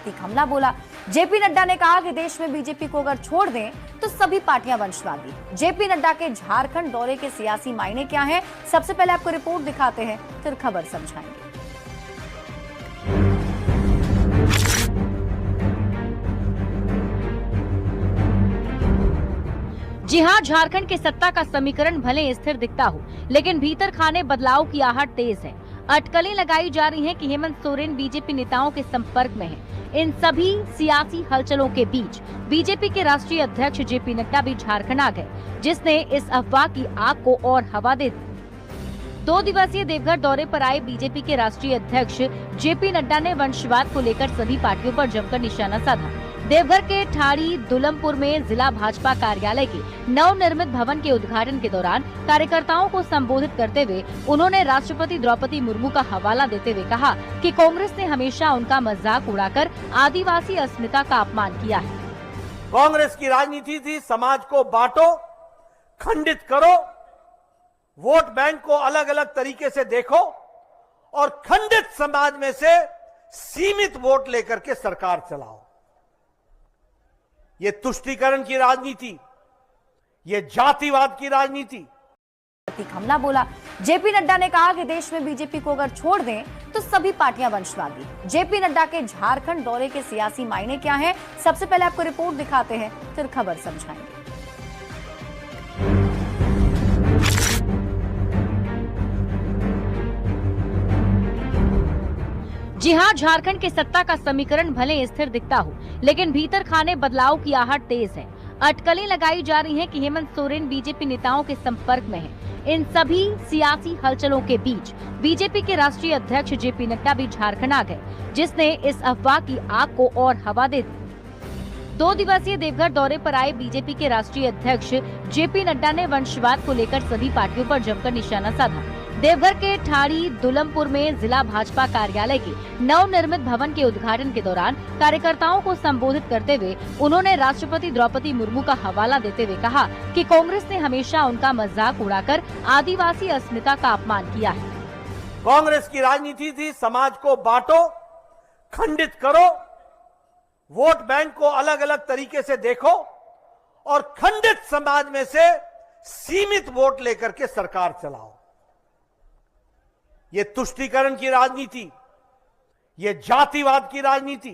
प्रतीक हमला बोला। जेपी नड्डा ने कहा कि देश में बीजेपी को अगर छोड़ दें तो सभी पार्टियां वंशवादी। जेपी नड्डा के झारखंड दौरे के सियासी मायने क्या हैं? सबसे पहले आपको रिपोर्ट दिखाते हैं, फिर खबर समझाएंगे। जी हां, झारखंड के सत्ता का समीकरण भले स्थिर दिखता हो, लेकिन भीतर खाने बदलाव की आहट तेज है। अटकलें लगाई जा रही हैं कि हेमंत सोरेन बीजेपी नेताओं के संपर्क में हैं। इन सभी सियासी हलचलों के बीच बीजेपी के राष्ट्रीय अध्यक्ष जेपी नड्डा भी झारखंड आ गए, जिसने इस अफवाह की आग को और हवा दे दी। 2 दिवसीय देवघर दौरे पर आए बीजेपी के राष्ट्रीय अध्यक्ष जेपी नड्डा ने वंशवाद को लेकर सभी पार्टियों पर जमकर निशाना साधा। देवघर के ठाड़ी दुलमपुर में जिला भाजपा कार्यालय के नवनिर्मित भवन के उद्घाटन के दौरान कार्यकर्ताओं को संबोधित करते हुए उन्होंने राष्ट्रपति द्रौपदी मुर्मू का हवाला देते हुए कहा कि कांग्रेस ने हमेशा उनका मजाक उड़ाकर आदिवासी अस्मिता का अपमान किया है। कांग्रेस की राजनीति थी समाज को बांटो, खंडित करो, वोट बैंक को अलग अलग तरीके से देखो और खंडित समाज में से सीमित वोट लेकर के सरकार चलाओ। ये तुष्टीकरण की राजनीति, ये जातिवाद की राजनीति। प्रतीक हमला बोला। जेपी नड्डा ने कहा कि देश में बीजेपी को अगर छोड़ दें तो सभी पार्टियां वंशवादी। जेपी नड्डा के झारखंड दौरे के सियासी मायने क्या हैं? सबसे पहले आपको रिपोर्ट दिखाते हैं, फिर खबर समझाएंगे। जी हां, झारखंड के सत्ता का समीकरण भले स्थिर दिखता हो, लेकिन भीतर खाने बदलाव की आहट तेज है। अटकलें लगाई जा रही हैं कि हेमंत सोरेन बीजेपी नेताओं के संपर्क में हैं। इन सभी सियासी हलचलों के बीच बीजेपी के राष्ट्रीय अध्यक्ष जेपी नड्डा भी झारखंड आ गए, जिसने इस अफवाह की आग को और हवा दे दी। 2 दिवसीय देवघर दौरे पर आए बीजेपी के राष्ट्रीय अध्यक्ष जेपी नड्डा ने वंशवाद को लेकर सभी पार्टियों पर जमकर निशाना साधा। देवघर के ठाड़ी दुलमपुर में जिला भाजपा कार्यालय के नवनिर्मित भवन के उद्घाटन के दौरान कार्यकर्ताओं को संबोधित करते हुए उन्होंने राष्ट्रपति द्रौपदी मुर्मू का हवाला देते हुए कहा कि कांग्रेस ने हमेशा उनका मजाक उड़ाकर आदिवासी अस्मिता का अपमान किया है। कांग्रेस की राजनीति थी समाज को बांटो, खंडित करो, वोट बैंक को अलग अलग तरीके से देखो और खंडित समाज में से सीमित वोट लेकर के सरकार चलाओ। ये तुष्टीकरण की राजनीति, ये जातिवाद की राजनीति।